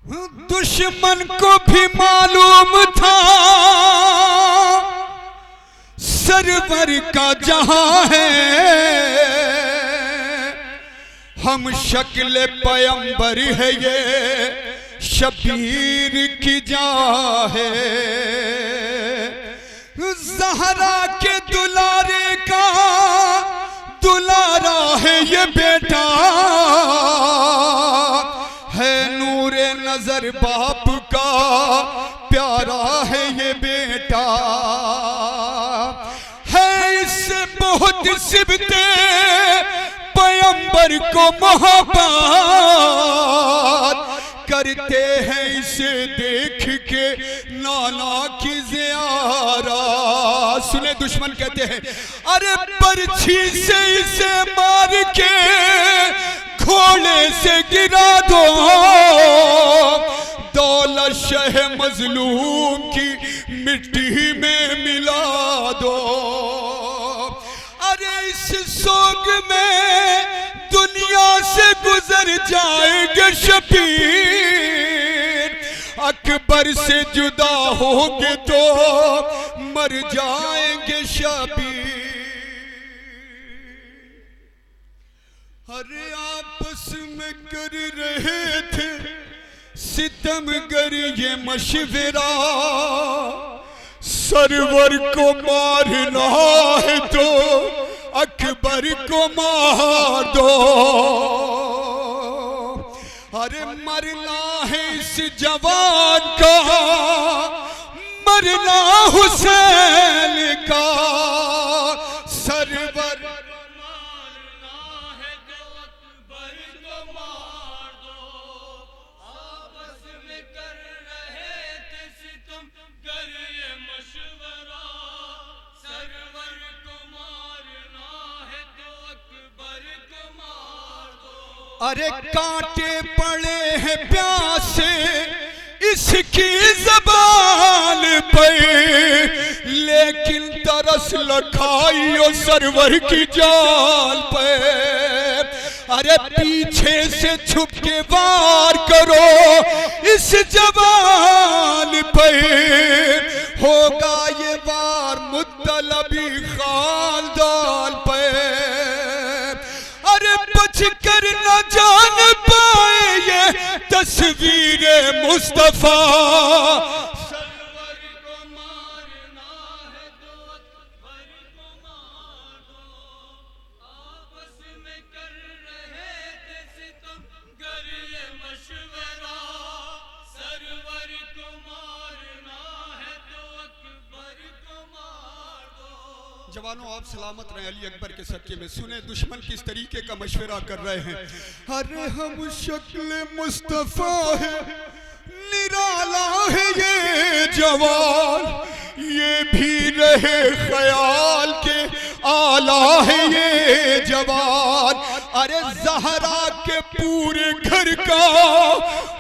दुश्मन को भी मालूम था सरवर का जहां है, हम शक्ल पैगंबर है ये शबीर की जा है। ज़हरा के दुलारे का दुलारा है ये बेटा, है नूरे नजर बाप का प्यारा है ये बेटा, है इससे बहुत सिबते पैगंबर को मोहब्बत करते हैं इसे देख के नाना की ज़ियारा। सुने दुश्मन कहते हैं अरे बर्छी से इसे मार के घोड़े से गिरा दो, दौलत शह मजलूम की मिट्टी में मिला दो। अरे इस सोग में दुनिया से गुजर जाएंगे शबीर, अकबर से जुदा होंगे तो मर जाएंगे शबीर। अरे आपस में कर रहे थे सितमगर ये मशवरा, सरवर को मारना है तो अकबर को मार दो। अरे मरना है इस जवान का, मरना हुसैन का, सरवर मारना है तो अकबर को मार दो। आपस में कर रहे थे सितम कर ये मशवरा, सरवर को मारना है तो अकबर को मार दो। अरे कांटे पड़े हैं प्यासे इसकी जबान पे, लेकिन तरस लखाइयो सरवर की जान पे। अरे पीछे से छुप के वार करो इस जवान पे, होगा ये वार मुत्तलबी खानदान पे। अरे बच कर न जान पाए ये तस्वीर मुस्तफा, सरवर को मारना है तो अकबर को मार दो। आपस में कर रहे थे सितम कर ये मशवरा, सरवर को मारना है तो अकबर को मार दो। जवानों आप सलामत रहे अली अकबर के सदके में। सुने दुश्मन किस तरीके का मशवरा कर रहे हैं। अरे हम शक्ल मुस्तफा है निराला है ये जवान, ये भी रहे ख्याल के आला है ये जवान। अरे ज़हरा के पूरे घर का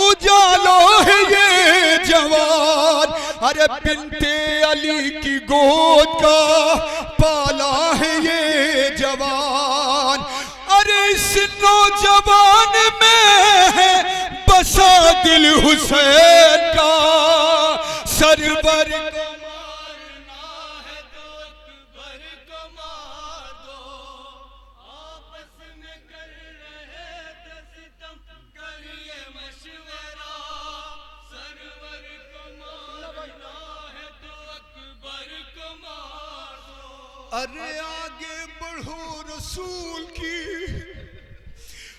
उजाला है ये जवान, अरे बिनते अली की गोद का पाला है ये जवान। अरे इस नौजवान में है बसा दिल हुसैन का, सरवर को मारना है तो अकबर को मार दो। आपस में कर रहे थे सितम कर ये मशवरा, सरवर को मारना है तो अकबर को मार दो। अरे आगे बढ़ो रसूल की,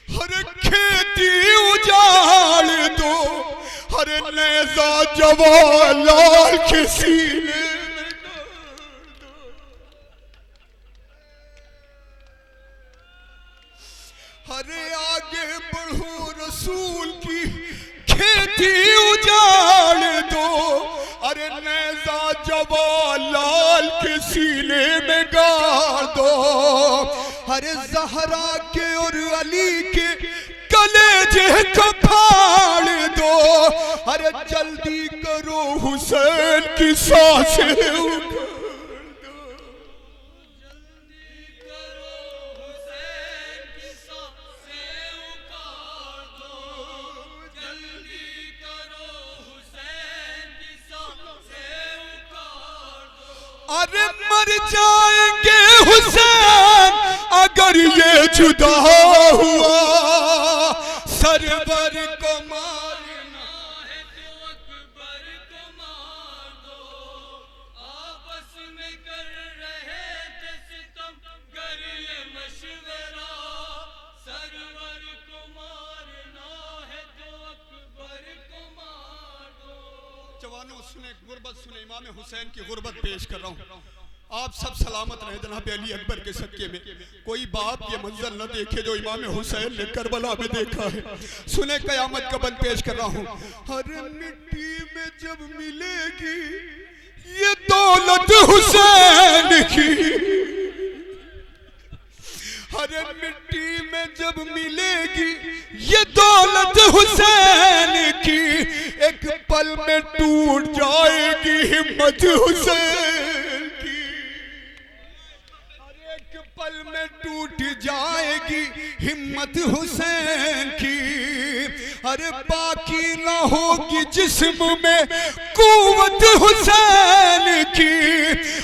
हर खेती उजाड़ दो, हर नेज़ा जवान लाल के सीने में गाड़ दो। अरे आगे बढ़ो रसूल की खेती उजाड़ दो, अरे नेज़ा जवान लाल के सीने में गाड़ दो। अरे ज़हरा के और अली के कलेजे को फाड़ दो, अरे जल्दी करो हुसैन की सांसें उखाड़ दो। जल्दी करो हुसैन की सांसें उखाड़ दो, जल्दी करो मर जाएंगे हुसैन अगर ये जुदा हुआ, सरवर को मारना है तो अकबर को मार दो। आपस में कर रहे थे सितम गर ये मशवरा, सरवर को मारना है तो अकबर को मार दो। जवानों सुने गुर्बत सुने, इमाम हुसैन की गुर्बत पेश कर रहा हूँ। आप सब सलामत रहे जनाब अली अकबर के सदके में। कोई बाप ये मंजर न देखे जो इमाम हुसैन ने करबला में देखा है। सुने कयामत का बंद पेश कर रहा हूँ। हर मिट्टी में जब मिलेगी ये दौलत हुसैन की, हर मिट्टी में जब मिलेगी ये दौलत हुसैन की, एक पल में टूट जाएगी हिम्मत हुसैन की, एक पल में टूट जाएगी हिम्मत हुसैन की। अरे बाकी ना होगी जिस्म में कुव्वत हुसैन की,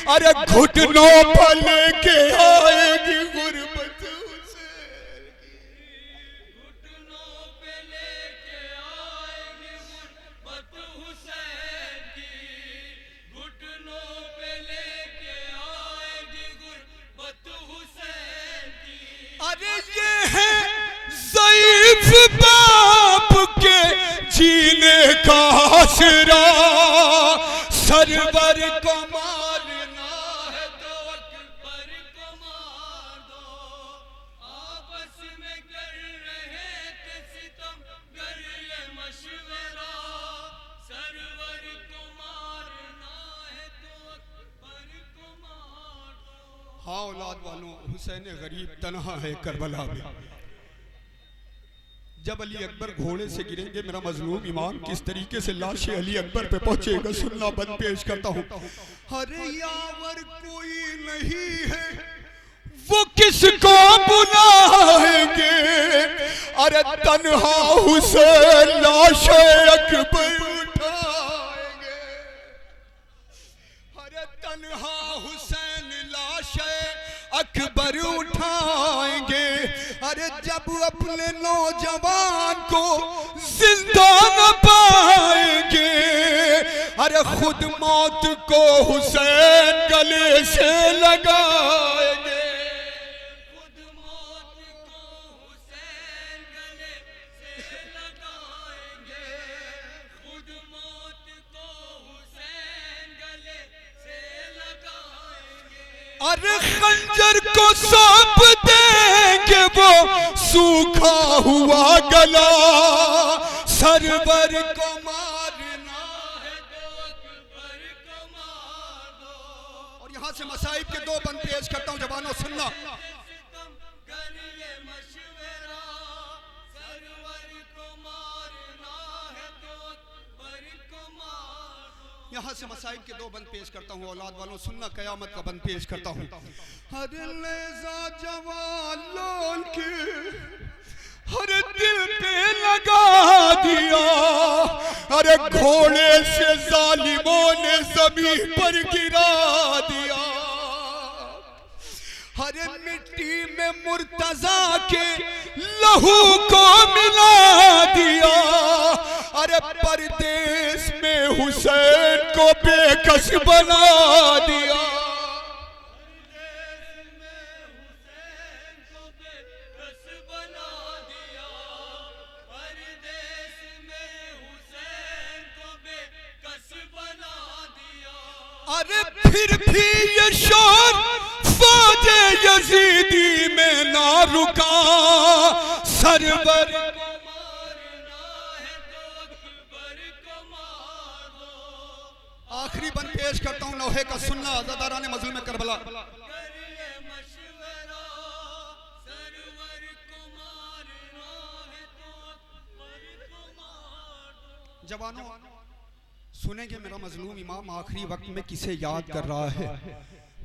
अरे घुटनों पर लेके आएगी गुर्बत हुसैन की, घुटनों पे लेके आएंगे गुर्बत हुसैन की, घुटनों पे लेके आएंगे गुर्बत हुसैन की। अरे ये है ज़ईफ़ बाप के जीने का आसरा, सरवर को मारना है तो अकबर को मार दो। आपस में कर रहे थे सितम गर ये मशवरा, सरवर को मारना है तो अकबर को मार दो। हाँ औलाद वालों, हुसैन गरीब तन्हा है करबला में। जब अली अकबर घोड़े से गिरेंगे मेरा मजलूम इमाम किस तरीके से लाश अली अकबर पे पहुंचेगा, सुनना बंद पेश करता हूँ। अरे यावर कोई नहीं है वो किसको बुलाएंगे, अरे तन्हा हुसैन लाश अकबर उठाएंगे, अरे तन्हा हुसैन लाश अकबर उठाएंगे। अरे जब अपने नौजवान को जिंदा न पाएंगे, अरे खुद मौत को हुसैन गले से लगाएंगे, खुद मौत को हुसैन गले से लगाएंगे, खुद मौत को हुसैन गले से लगाएंगे। अरे खंजर को सौंप देंगे वो सूखा हुआ गला, सरवर को मारना है तो अकबर को मार दो। और यहाँ से मसाइब के दो बंद पेश करता हूँ जवानों सुनना। सितम गर ये मशवरा, सरवर को मारना है तो अकबर को मार दो। यहाँ से मसाइब के दो बंद पेश करता हूँ औलाद वालों सुनना, कयामत का बंद पेश करता हूँ। हर लेज़ा जवान लोल के हर दिल पे लगा दिया, अरे घोड़े से जालिमों ने जमीन पर गिरा दिया, हर मिट्टी में मुर्तजा के लहू को मिला दिया, अरे परदेश में हुसैन को बेकस बना दिया, अरे फिर भी ये शोर फौजे यजीदी में ना रुका, सरवर को मारना है तो अकबर को मार दो। आखिरी बंद पेश करता हूँ लोहे का सुनना आज़ादाराने मज़लूम करबला। जवानों सुनेंगे मेरा मजलूम इमाम आखिरी वक्त में किसे याद कर रहा है,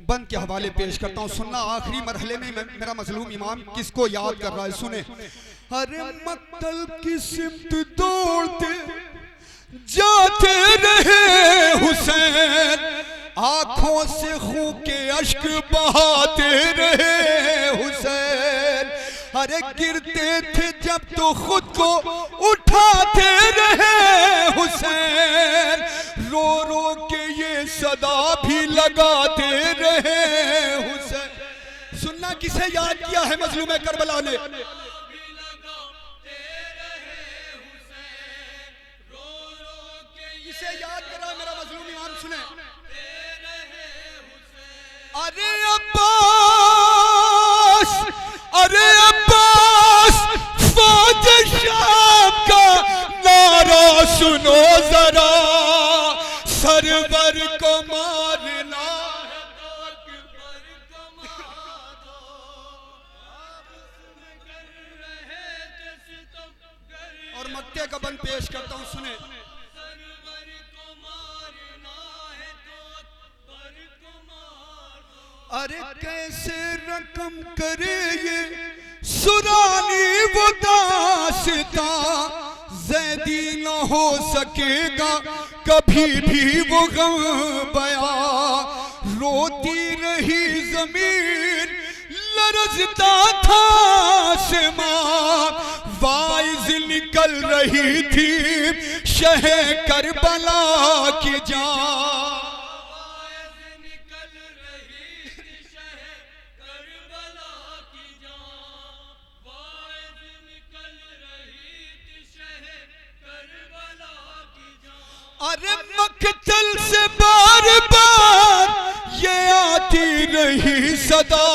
बंद के हवाले पेश करता हूँ सुनना। आखिरी मरहले में मेरा मजलूम इमाम किसको याद कर रहा है सुने। अरे मक्तल की सिमत दौड़ते जाते रहे हुसैन, आंखों से खून के अश्क बहाते रहे हुसैन। अरे गिरते थे जब तो खुद को उठाते रहे हुसैन। रो रो के ये सदा भी लगाते रहे हुसैन। सुनना किसे याद किया है मजलूम करबला ने? किसे याद करा मेरा मजलूम इमाम सुने। अरे अब्बास, अरे अब्बास, फौज शाम का नारा सुनो जरा, सरवर को मारना और मक्के का बंद पेश करता हूं, सुने। अरे कैसे रकम करे ये सुरानी वो दास्ता, ज़ैदी न हो सकेगा कभी भी वो गम बया। रोती रही जमीन, लरजता था आसमां, वाइज निकल रही थी शहे करबला की जान। अरे मक्तल से बार बार ये आती रही सदा,